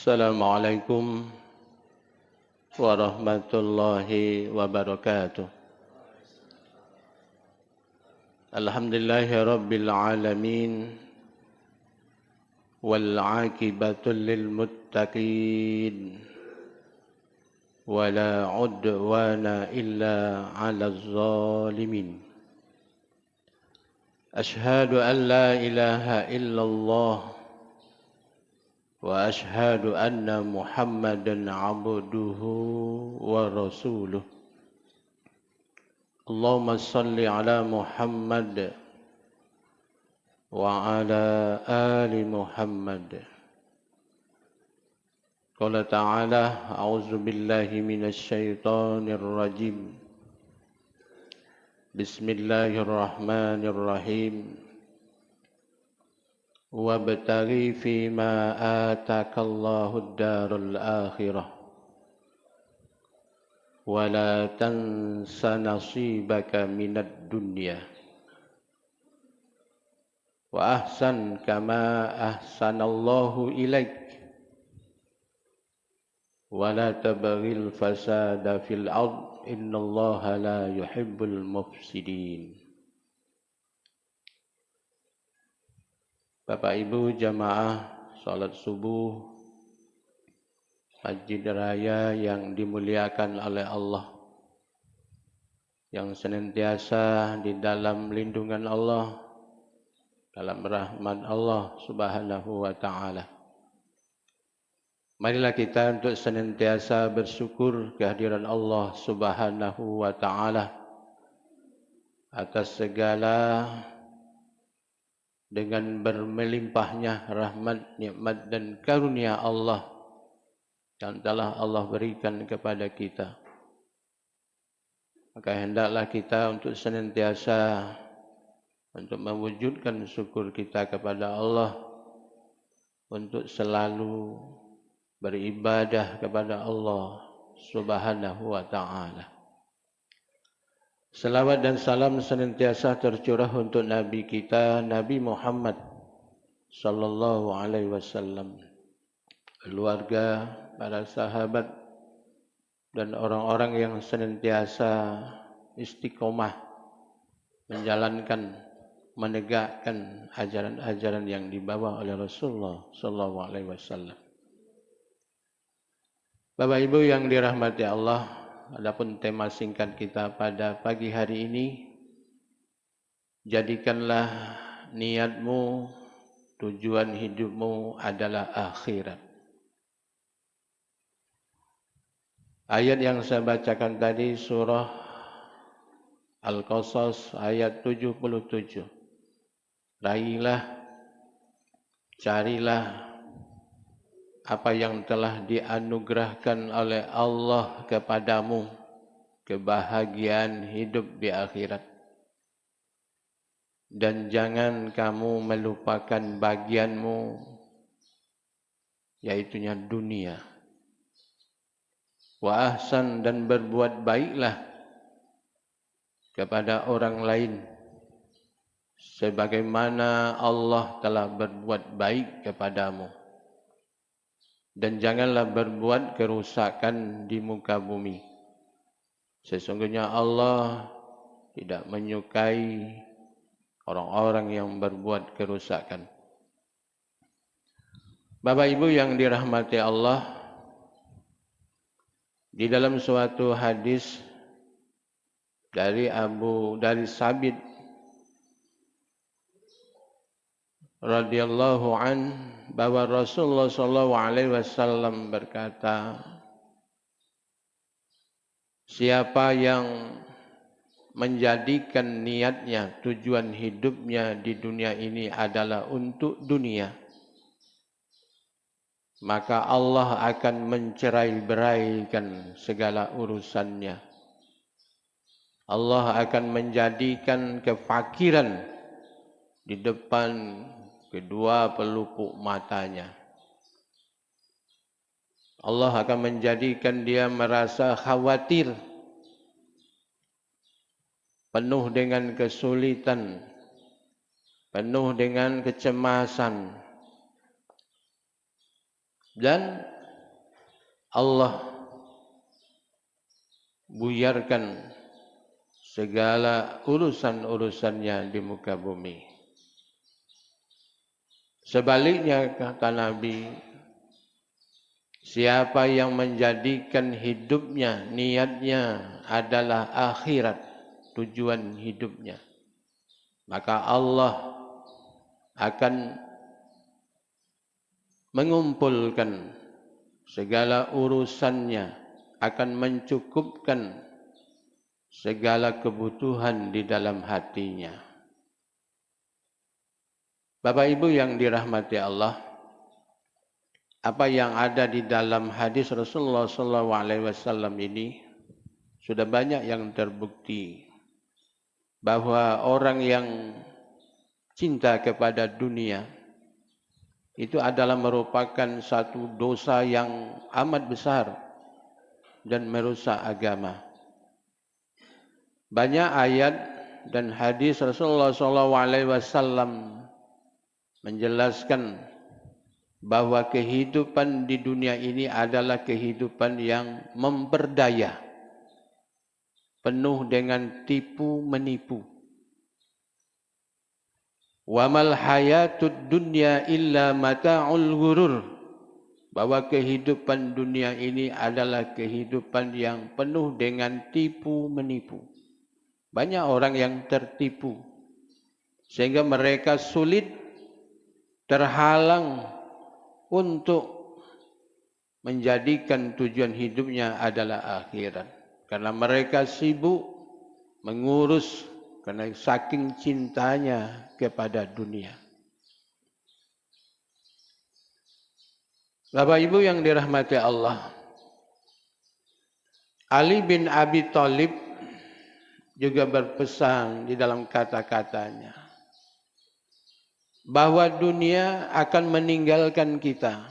Assalamualaikum warahmatullahi wabarakatuh. Alhamdulillahi rabbil alamin wal aqibatu lil muttaqin wala udwana illa 'alal zalimin. Ashhadu an la ilaha illallah wa ashhadu anna Muhammadan 'abduhu wa rasuluh. Allahumma salli ala Muhammad wa ala ali Muhammad. Qala ta'ala a'udzu billahi minasy syaithanir rajim. Bismillahirrahmanirrahim. Wabtaghi fima atakallahu ad-darul akhirah wa la tansa nasibaka minad dunya wa ahsan kama ahsanallahu ilaik wa la tabghil fasada fil ard innallaha la yuhibbul mufsidin. Bapak Ibu jamaah salat subuh Masjid Raya yang dimuliakan oleh Allah, yang senantiasa di dalam lindungan Allah, dalam rahmat Allah Subhanahu wa taala. Marilah kita untuk senantiasa bersyukur kehadiran Allah Subhanahu wa taala atas segala dengan bermelimpahnya rahmat, nikmat dan karunia Allah yang telah Allah berikan kepada kita. Maka hendaklah kita untuk senantiasa untuk mewujudkan syukur kita kepada Allah, untuk selalu beribadah kepada Allah Subhanahu wa taala. Salawat dan salam senantiasa tercurah untuk Nabi kita, Nabi Muhammad sallallahu alaihi wasallam, keluarga, para sahabat dan orang-orang yang senantiasa istiqomah menjalankan, menegakkan ajaran-ajaran yang dibawa oleh Rasulullah sallallahu alaihi wasallam. Bapak Ibu yang dirahmati Allah, adapun tema singkat kita pada pagi hari ini, jadikanlah niatmu, tujuan hidupmu adalah akhirat. Ayat yang saya bacakan tadi surah Al-Qasas ayat 77. Raihlah, carilah apa yang telah dianugerahkan oleh Allah kepadamu, kebahagiaan hidup di akhirat. Dan jangan kamu melupakan bagianmu, yaitunya dunia. Wa ahsan, dan berbuat baiklah kepada orang lain sebagaimana Allah telah berbuat baik kepadamu. Dan janganlah berbuat kerusakan di muka bumi. Sesungguhnya Allah tidak menyukai orang-orang yang berbuat kerusakan. Bapak Ibu yang dirahmati Allah, di dalam suatu hadis dari Sabit radhiyallahu an, bahwa Rasulullah sallallahu alaihi wasallam berkata, siapa yang menjadikan niatnya, tujuan hidupnya di dunia ini adalah untuk dunia, maka Allah akan mencerai-beraikan segala urusannya. Allah akan menjadikan kefakiran di depan kedua pelupuk matanya. Allah akan menjadikan dia merasa khawatir, penuh dengan kesulitan, penuh dengan kecemasan, dan Allah buyarkan segala urusan-urusannya di muka bumi. Sebaliknya kata Nabi, siapa yang menjadikan hidupnya, niatnya adalah akhirat, tujuan hidupnya, maka Allah akan mengumpulkan segala urusannya, akan mencukupkan segala kebutuhan di dalam hatinya. Bapak Ibu yang dirahmati Allah, apa yang ada di dalam hadis Rasulullah SAW ini sudah banyak yang terbukti bahwa orang yang cinta kepada dunia itu adalah merupakan satu dosa yang amat besar dan merusak agama. Banyak ayat dan hadis Rasulullah SAW menjelaskan bahwa kehidupan di dunia ini adalah kehidupan yang memperdaya, penuh dengan tipu menipu. Wa mal hayatud dunya illa mata'ul ghurur, bahwa kehidupan dunia ini adalah kehidupan yang penuh dengan tipu menipu. Banyak orang yang tertipu sehingga mereka sulit, terhalang untuk menjadikan tujuan hidupnya adalah akhirat, karena mereka sibuk mengurus karena saking cintanya kepada dunia. Bapak Ibu yang dirahmati Allah, Ali bin Abi Thalib juga berpesan di dalam kata-katanya bahwa dunia akan meninggalkan kita,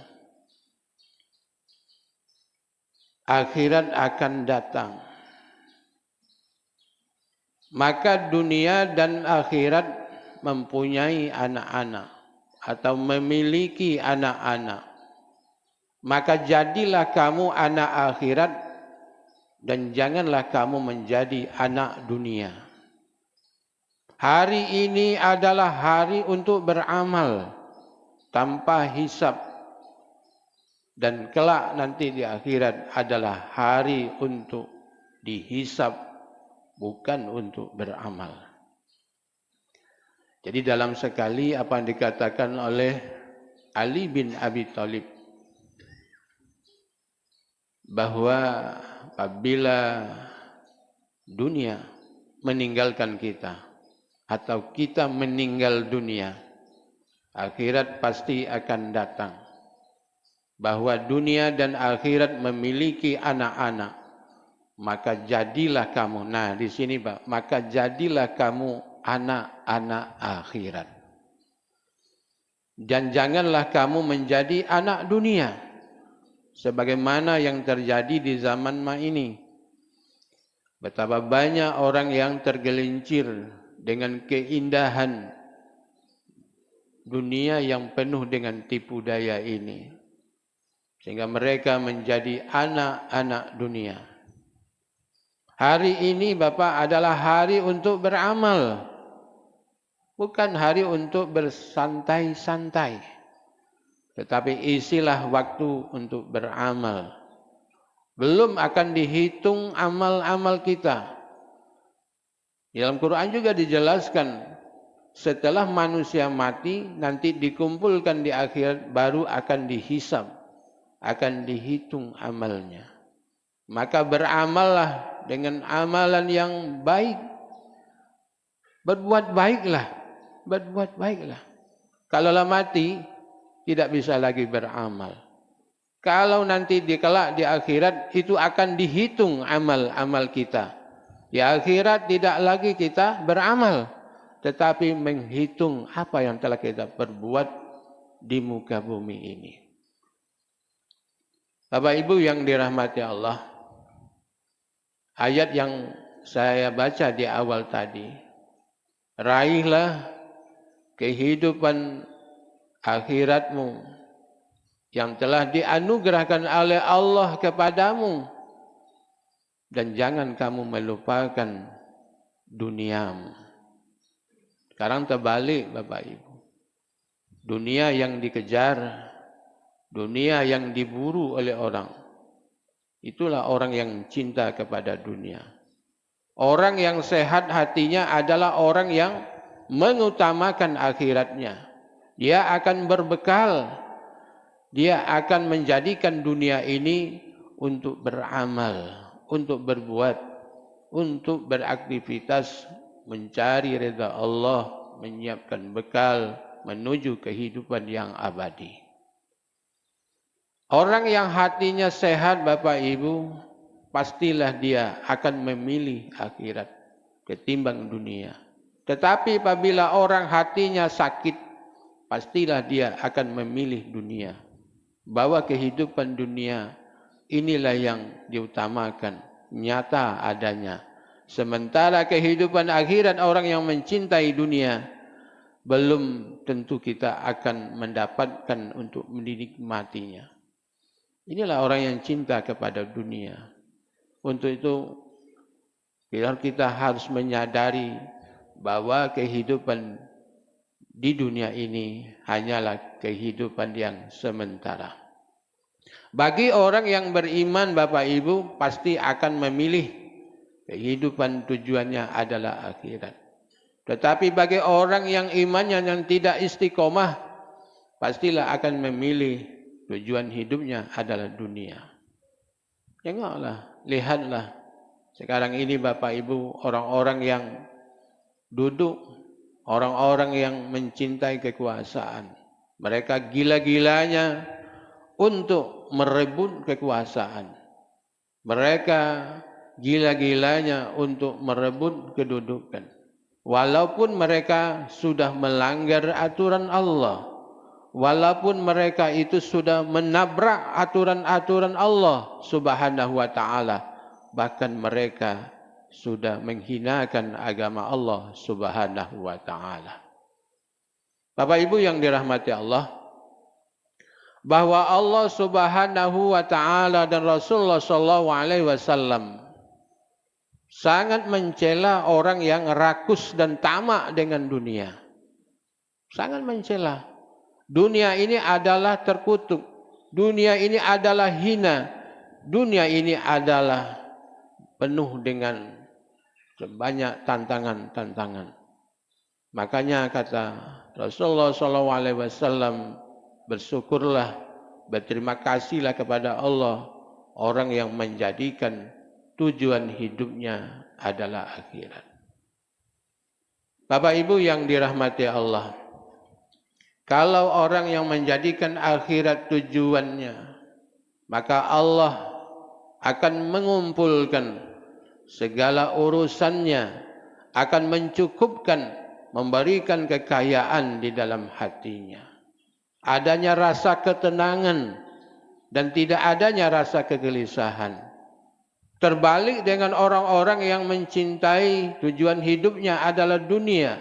akhirat akan datang. Maka dunia dan akhirat mempunyai anak-anak atau memiliki anak-anak. Maka jadilah kamu anak akhirat dan janganlah kamu menjadi anak dunia. Hari ini adalah hari untuk beramal tanpa hisab, dan kelak nanti di akhirat adalah hari untuk dihisab, bukan untuk beramal. Jadi dalam sekali apa yang dikatakan oleh Ali bin Abi Thalib, bahwa apabila dunia meninggalkan kita atau kita meninggal dunia, akhirat pasti akan datang. Bahwa dunia dan akhirat memiliki anak-anak, maka jadilah kamu, nah di sini Pak, maka jadilah kamu anak-anak akhirat. Dan janganlah kamu menjadi anak dunia, sebagaimana yang terjadi di zaman ini. Betapa banyak orang yang tergelincir dengan keindahan dunia yang penuh dengan tipu daya ini, sehingga mereka menjadi anak-anak dunia. Hari ini Bapak adalah hari untuk beramal, bukan hari untuk bersantai-santai, tetapi isilah waktu untuk beramal. Belum akan dihitung amal-amal kita. Dalam Quran juga dijelaskan, setelah manusia mati nanti dikumpulkan di akhirat, baru akan dihisab, akan dihitung amalnya. Maka beramallah dengan amalan yang baik. Berbuat baiklah, berbuat baiklah. Kalaulah mati, tidak bisa lagi beramal. Kalau nanti kelak di akhirat, itu akan dihitung amal-amal kita. Di akhirat tidak lagi kita beramal, tetapi menghitung apa yang telah kita perbuat di muka bumi ini. Bapak Ibu yang dirahmati Allah, ayat yang saya baca di awal tadi, raihlah kehidupan akhiratmu yang telah dianugerahkan oleh Allah kepadamu. Dan jangan kamu melupakan duniamu. Sekarang terbalik Bapak Ibu. Dunia yang dikejar, dunia yang diburu oleh orang. Itulah orang yang cinta kepada dunia. Orang yang sehat hatinya adalah orang yang mengutamakan akhiratnya. Dia akan berbekal. Dia akan menjadikan dunia ini untuk beramal, untuk berbuat, untuk beraktivitas, mencari ridha Allah, menyiapkan bekal menuju kehidupan yang abadi. Orang yang hatinya sehat Bapak Ibu, pastilah dia akan memilih akhirat ketimbang dunia. Tetapi apabila orang hatinya sakit, pastilah dia akan memilih dunia. Bahwa kehidupan dunia inilah yang diutamakan, nyata adanya. Sementara kehidupan akhirat orang yang mencintai dunia, belum tentu kita akan mendapatkan untuk menikmatinya. Inilah orang yang cinta kepada dunia. Untuk itu, kita harus menyadari bahwa kehidupan di dunia ini hanyalah kehidupan yang sementara. Bagi orang yang beriman Bapak Ibu pasti akan memilih kehidupan tujuannya adalah akhirat. Tetapi bagi orang yang imannya yang tidak istiqomah, pastilah akan memilih tujuan hidupnya adalah dunia. Tengoklah, lihatlah. Sekarang ini Bapak Ibu, orang-orang yang duduk, orang-orang yang mencintai kekuasaan. Mereka gila-gilanya untuk merebut kekuasaan. Mereka gila-gilanya untuk merebut kedudukan. Walaupun mereka sudah melanggar aturan Allah. Walaupun mereka itu sudah menabrak aturan-aturan Allah Subhanahu wa ta'ala. Bahkan mereka sudah menghinakan agama Allah Subhanahu wa ta'ala. Bapak Ibu yang dirahmati Allah, bahwa Allah Subhanahu wa ta'ala dan Rasulullah sallallahu alaihi wasallam sangat mencela orang yang rakus dan tamak dengan dunia. Sangat mencela. Dunia ini adalah terkutuk. Dunia ini adalah hina. Dunia ini adalah penuh dengan banyak tantangan-tantangan. Makanya kata Rasulullah SAW, bersyukurlah, berterima kasihlah kepada Allah orang yang menjadikan tujuan hidupnya adalah akhirat. Bapak Ibu yang dirahmati Allah, kalau orang yang menjadikan akhirat tujuannya, maka Allah akan mengumpulkan segala urusannya, akan mencukupkan, memberikan kekayaan di dalam hatinya. Adanya rasa ketenangan dan tidak adanya rasa kegelisahan. Terbalik dengan orang-orang yang mencintai tujuan hidupnya adalah dunia,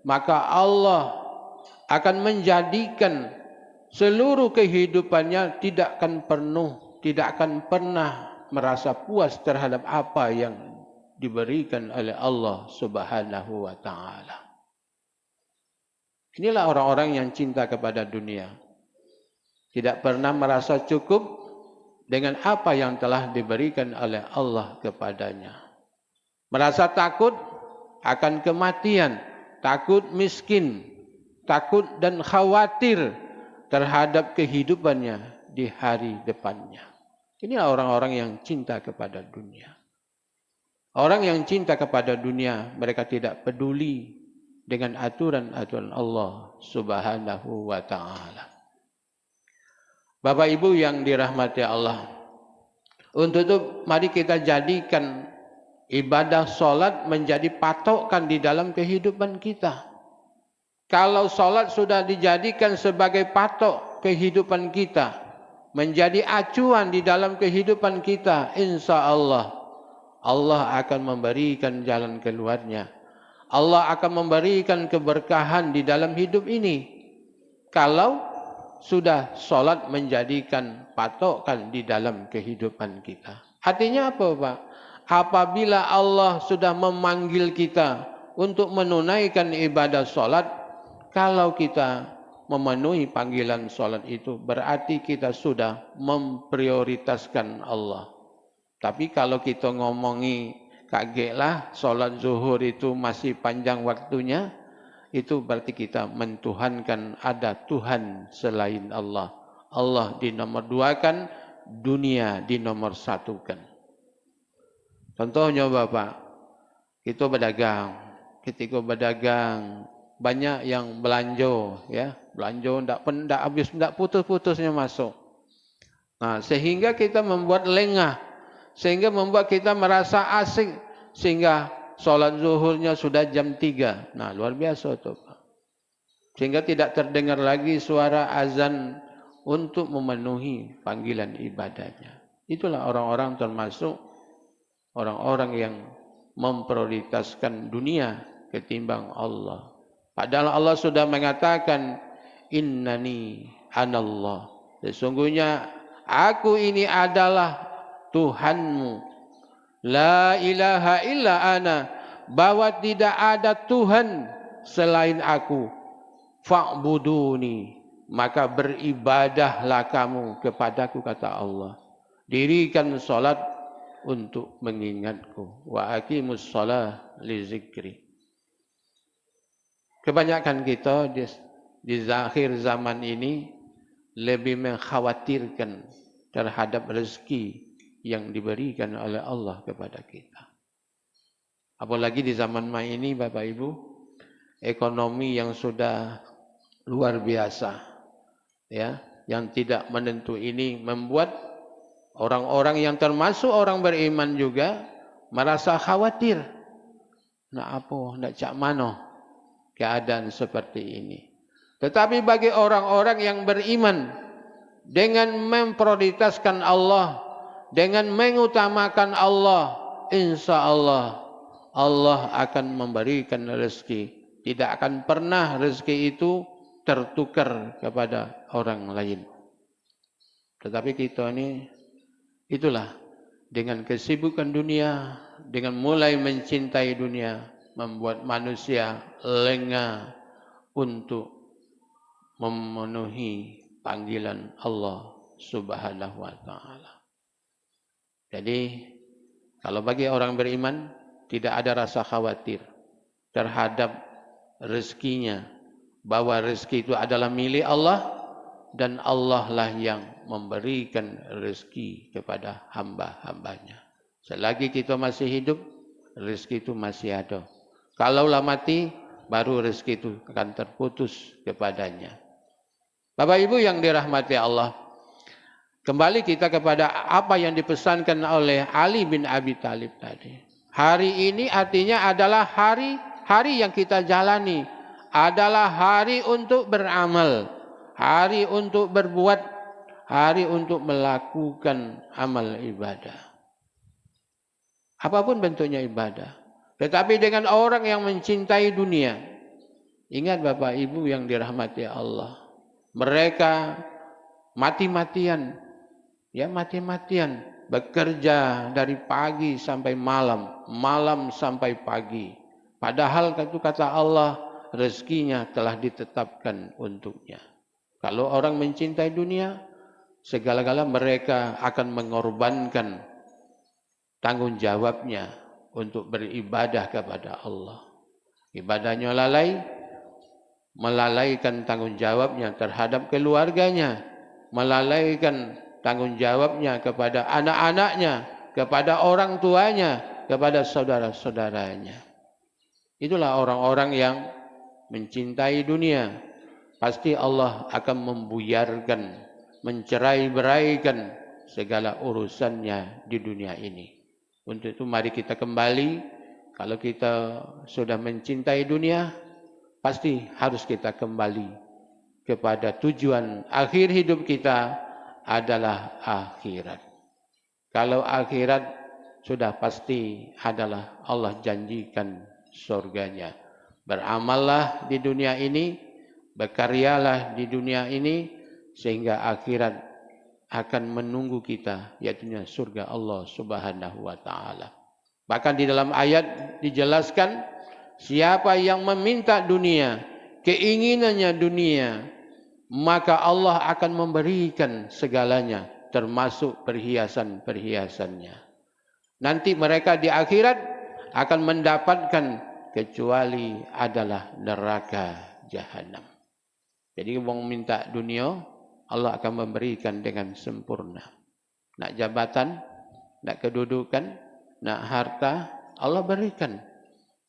maka Allah akan menjadikan seluruh kehidupannya tidak akan penuh, tidak akan pernah merasa puas terhadap apa yang diberikan oleh Allah Subhanahu wa ta'ala. Inilah orang-orang yang cinta kepada dunia. Tidak pernah merasa cukup dengan apa yang telah diberikan oleh Allah kepadanya. Merasa takut akan kematian, takut miskin, takut dan khawatir terhadap kehidupannya di hari depannya. Inilah orang-orang yang cinta kepada dunia. Orang yang cinta kepada dunia, mereka tidak peduli dengan aturan-aturan Allah Subhanahu wa ta'ala. Bapak Ibu yang dirahmati Allah, untuk itu mari kita jadikan ibadah solat menjadi patokan di dalam kehidupan kita. Kalau solat sudah dijadikan sebagai patok kehidupan kita, menjadi acuan di dalam kehidupan kita, insya Allah, Allah akan memberikan jalan keluarnya. Allah akan memberikan keberkahan di dalam hidup ini. Kalau sudah solat menjadikan patokan di dalam kehidupan kita. Artinya apa, Pak? Apabila Allah sudah memanggil kita untuk menunaikan ibadah solat, kalau kita memenuhi panggilan solat itu, berarti kita sudah memprioritaskan Allah. Tapi kalau kita ngomongi kagetlah solat zuhur itu masih panjang waktunya, itu berarti kita mentuhankan ada Tuhan selain Allah. Allah dinomor duakan, dunia dinomor satukan. Contohnya Bapak, kita berdagang. Ketika berdagang, banyak yang belanja, ya, belanja ndak habis, ndak putus-putusnya masuk. Nah, sehingga kita membuat lengah, sehingga membuat kita merasa asing, sehingga sholat zuhurnya sudah jam 3. Nah, luar biasa tuh, Pak. Sehingga tidak terdengar lagi suara azan untuk memenuhi panggilan ibadahnya. Itulah orang-orang termasuk orang-orang yang memprioritaskan dunia ketimbang Allah. Padahal Allah sudah mengatakan, innani anallah. Sesungguhnya aku ini adalah Tuhanmu. La ilaha illa ana. Bahwa tidak ada Tuhan selain aku. Fa'buduni. Maka beribadahlah kamu kepadaku, kata Allah. Dirikan solat untuk mengingatku. Wa aqimus shalah li zikri. Kebanyakan kita di akhir zaman ini lebih mengkhawatirkan terhadap rezeki yang diberikan oleh Allah kepada kita. Apalagi di zaman ini Bapak Ibu, ekonomi yang sudah luar biasa, ya, yang tidak menentu ini membuat orang-orang yang termasuk orang beriman juga merasa khawatir. Nak apa, nak cak mana keadaan seperti ini. Tetapi bagi orang-orang yang beriman, dengan memprioritaskan Allah, dengan mengutamakan Allah, insya Allah, Allah akan memberikan rezeki. Tidak akan pernah rezeki itu tertukar kepada orang lain. Tetapi kita ini, itulah, dengan kesibukan dunia, dengan mulai mencintai dunia, membuat manusia lengah untuk memenuhi panggilan Allah Subhanahu wa taala. Jadi, kalau bagi orang beriman tidak ada rasa khawatir terhadap rezekinya, bahwa rezeki itu adalah milik Allah dan Allah lah yang memberikan rezeki kepada hamba-hambanya. Selagi kita masih hidup, rezeki itu masih ada. Kalaulah mati, baru rezeki itu akan terputus kepadanya. Bapak Ibu yang dirahmati Allah, kembali kita kepada apa yang dipesankan oleh Ali bin Abi Thalib tadi. Hari ini artinya adalah hari yang kita jalani, adalah hari untuk beramal, hari untuk berbuat, hari untuk melakukan amal ibadah. Apapun bentuknya ibadah. Tetapi dengan orang yang mencintai dunia, ingat Bapak Ibu yang dirahmati Allah, mereka mati-matian, ya mati-matian, bekerja dari pagi sampai malam, malam sampai pagi. Padahal itu kata Allah, rezekinya telah ditetapkan untuknya. Kalau orang mencintai dunia, segala-gala mereka akan mengorbankan tanggung jawabnya untuk beribadah kepada Allah. Ibadahnya lalai, melalaikan tanggung jawabnya terhadap keluarganya, melalaikan tanggung jawabnya kepada anak-anaknya, kepada orang tuanya, kepada saudara-saudaranya. Itulah orang-orang yang mencintai dunia. Pasti Allah akan membuyarkan, mencerai-beraikan segala urusannya di dunia ini. Untuk itu mari kita kembali, kalau kita sudah mencintai dunia, pasti harus kita kembali kepada tujuan akhir hidup kita adalah akhirat. Kalau akhirat sudah pasti adalah Allah janjikan surganya. Beramallah di dunia ini, berkaryalah di dunia ini, sehingga akhirat akan menunggu kita, yaitu surga Allah Subhanahu wa taala. Bahkan di dalam ayat dijelaskan, siapa yang meminta dunia, keinginannya dunia, maka Allah akan memberikan segalanya, termasuk perhiasan-perhiasannya. Nanti mereka di akhirat akan mendapatkan kecuali adalah neraka jahanam. Jadi mau minta dunia, Allah akan memberikan dengan sempurna. Nak jabatan, nak kedudukan, nak harta, Allah berikan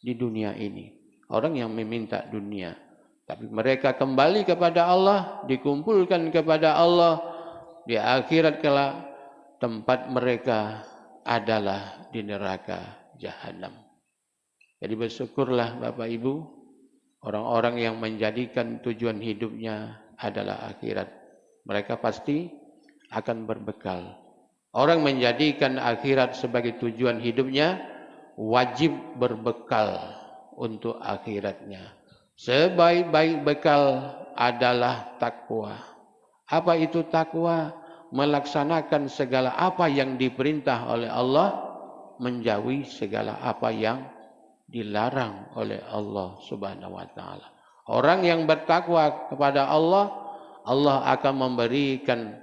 di dunia ini. Orang yang meminta dunia, tapi mereka kembali kepada Allah, dikumpulkan kepada Allah, di akhirat kelak tempat mereka adalah di neraka jahanam. Jadi bersyukurlah Bapak Ibu, orang-orang yang menjadikan tujuan hidupnya adalah akhirat. Mereka pasti akan berbekal. Orang menjadikan akhirat sebagai tujuan hidupnya, wajib berbekal untuk akhiratnya. Sebaik-baik bekal adalah takwa. Apa itu takwa? Melaksanakan segala apa yang diperintah oleh Allah, menjauhi segala apa yang dilarang oleh Allah Subhanahu wa taala. Orang yang bertakwa kepada Allah, Allah akan memberikan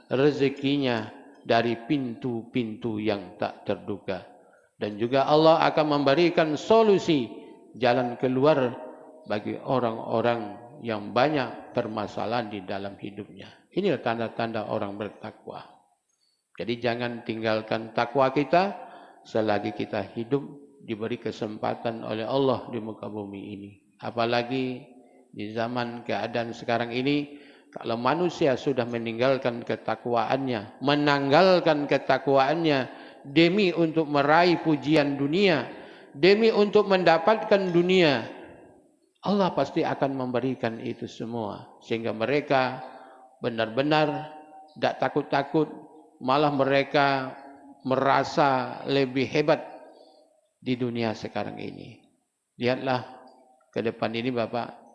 rezekinya dari pintu-pintu yang tak terduga. Dan juga Allah akan memberikan solusi jalan keluar bagi orang-orang yang banyak permasalahan di dalam hidupnya. Inilah tanda-tanda orang bertakwa. Jadi jangan tinggalkan takwa kita selagi kita hidup diberi kesempatan oleh Allah di muka bumi ini. Apalagi di zaman keadaan sekarang ini, kalau manusia sudah meninggalkan ketakwaannya, menanggalkan ketakwaannya demi untuk meraih pujian dunia, demi untuk mendapatkan dunia, Allah pasti akan memberikan itu semua. Sehingga mereka benar-benar tidak takut-takut, malah mereka merasa lebih hebat di dunia sekarang ini. Lihatlah ke depan ini Bapak,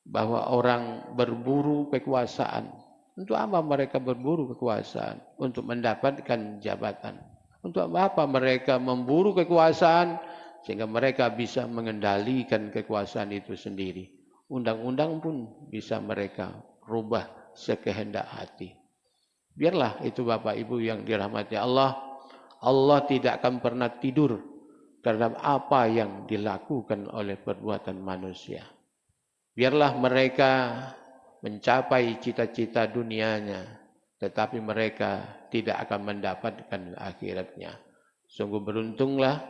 bahwa orang berburu kekuasaan. Untuk apa mereka berburu kekuasaan? Untuk mendapatkan jabatan. Untuk apa mereka memburu kekuasaan? Sehingga mereka bisa mengendalikan kekuasaan itu sendiri. Undang-undang pun bisa mereka rubah sekehendak hati. Biarlah itu Bapak Ibu yang dirahmati Allah. Allah tidak akan pernah tidur terhadap apa yang dilakukan oleh perbuatan manusia. Biarlah mereka mencapai cita-cita dunianya, tetapi mereka tidak akan mendapatkan akhiratnya. Sungguh beruntunglah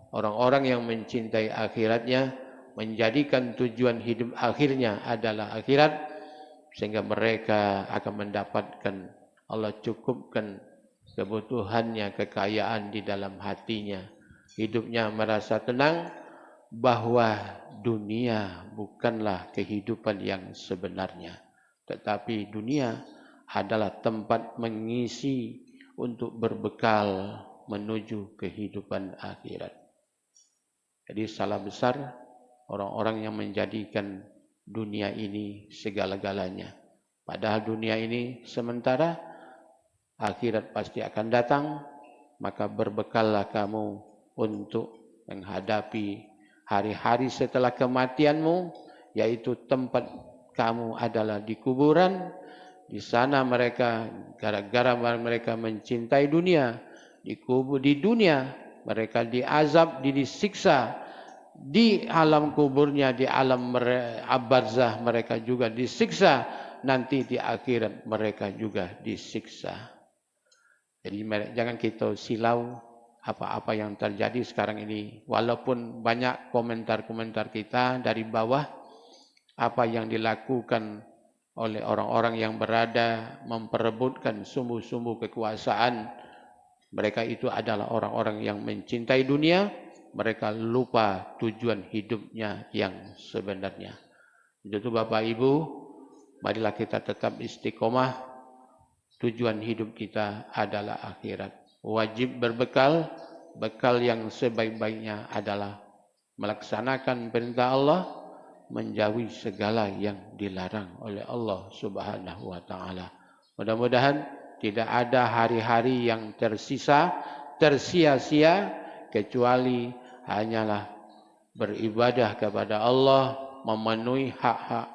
orang-orang yang mencintai akhiratnya, menjadikan tujuan hidup akhirnya adalah akhirat, sehingga mereka akan mendapatkan, Allah cukupkan kebutuhannya, kekayaan di dalam hatinya. Hidupnya merasa tenang, bahwa dunia bukanlah kehidupan yang sebenarnya, tetapi dunia adalah tempat mengisi untuk berbekal menuju kehidupan akhirat. Jadi salah besar orang-orang yang menjadikan dunia ini segala-galanya. Padahal dunia ini sementara, akhirat pasti akan datang, maka berbekallah kamu untuk menghadapi hari-hari setelah kematianmu, yaitu tempat kamu adalah di kuburan. Di sana mereka, gara-gara mereka mencintai dunia, dikubur di dunia, mereka diazab, disiksa di alam kuburnya, di alam barzah mereka juga disiksa, nanti di akhirat mereka juga disiksa. Jadi jangan kita silau apa-apa yang terjadi sekarang ini. Walaupun banyak komentar-komentar kita dari bawah, apa yang dilakukan oleh orang-orang yang berada memperebutkan sumbu-sumbu kekuasaan, mereka itu adalah orang-orang yang mencintai dunia, mereka lupa tujuan hidupnya yang sebenarnya. Itu Bapak Ibu, marilah kita tetap istiqomah, tujuan hidup kita adalah akhirat. Wajib berbekal, bekal yang sebaik-baiknya adalah melaksanakan perintah Allah, menjauhi segala yang dilarang oleh Allah Subhanahu wa taala. Mudah-mudahan tidak ada hari-hari yang tersia-sia kecuali hanyalah beribadah kepada Allah, memenuhi hak-hak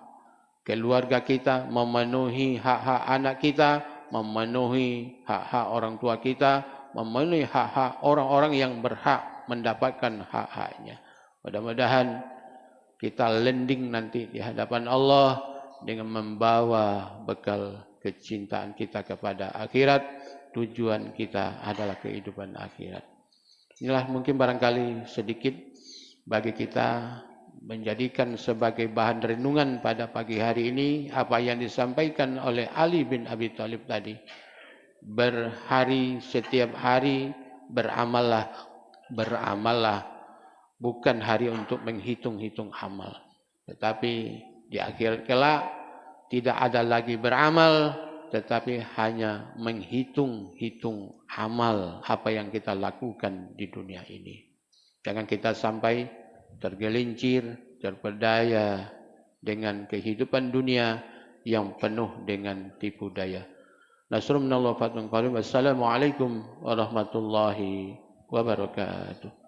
keluarga kita, memenuhi hak-hak anak kita, memenuhi hak-hak orang tua kita, memenuhi hak-hak orang-orang yang berhak mendapatkan hak-haknya. Mudah-mudahan kita landing nanti di hadapan Allah dengan membawa bekal kecintaan kita kepada akhirat. Tujuan kita adalah kehidupan akhirat. Inilah mungkin barangkali sedikit bagi kita menjadikan sebagai bahan renungan pada pagi hari ini apa yang disampaikan oleh Ali bin Abi Thalib tadi. Berhari setiap hari beramallah, bukan hari untuk menghitung-hitung amal. Tetapi di akhir kelak tidak ada lagi beramal, tetapi hanya menghitung-hitung amal apa yang kita lakukan di dunia ini. Jangan kita sampai tergelincir, terpedaya dengan kehidupan dunia yang penuh dengan tipu daya. Nasrullah fatun qarib. Wassalamualaikum warahmatullahi wabarakatuh.